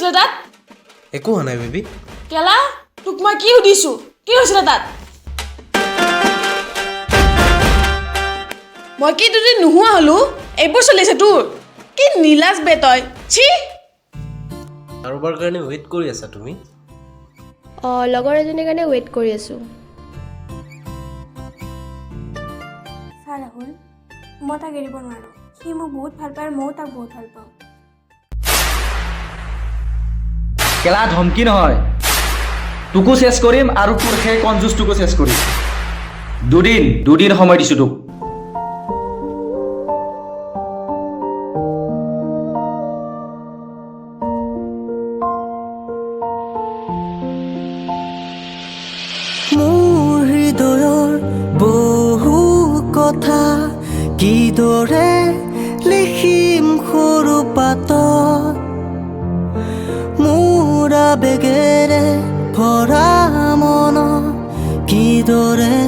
হৈছিলে তাত একো হোৱা নাই বেবি কেলা তোক মই কি সুধিছো কি হৈছিলে তাত মই কি দুদিন নোহোৱা হলো এইবোৰ চলিছে তোৰ কি নীলাজ বে তই ছি কাৰোবাৰ কাৰণে ৱেইট কৰি আছা তুমি লগৰ এজনীৰ কাৰণে ৱেইট কৰি আছোঁ ছাৰ ৰাহুল মই তাক এৰিব নোৱাৰোঁ সি মোক বহুত ভাল পায় আৰু ময়ো তাক বহুত ভাল পাওঁ কেলা ধমকি নহয় তোকো চেছ কৰিম আৰু তোৰ সেই কনজুচটোকো চেছ কৰিম দুদিন সময় দিছোঁ তোক মোৰ হৃদয়ৰ বহু কথা কিদৰে লিখিম সৰু পাতত মোৰ আবেগেৰে ভৰা মন কিদৰে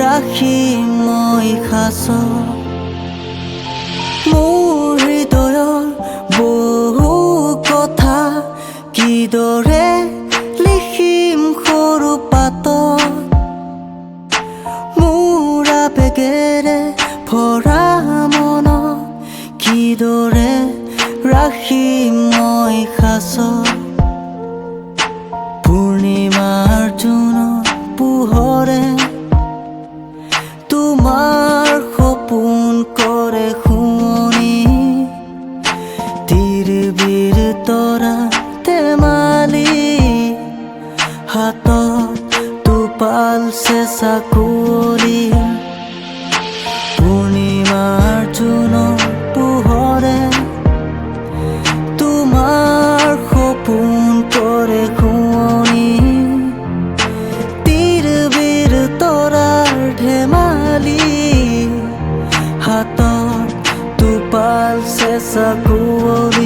ৰাখিম মই সাঁচত মোৰ হৃদয়ৰ বহু কথা কিদৰে লিখিম সৰু পাতত মোৰ আবেগেৰে ভৰা মন কিদৰে ৰাখিম মই সাঁচত পূৰ্ণিমাৰ জোনৰ পোহৰে তোমাৰ সপোন কৰে শুৱনি তিৰবিৰ তৰা ধেমালি হাতত টোপাল চেঁচা কুঁৱলী পূৰ্ণিমাৰ জোনৰ পোহৰে তোমাৰ সপোন কৰে শুৱনি তিৰবিৰ তৰাৰ ধেমালি হাতত টোপাল চেঁচা কুঁৱলী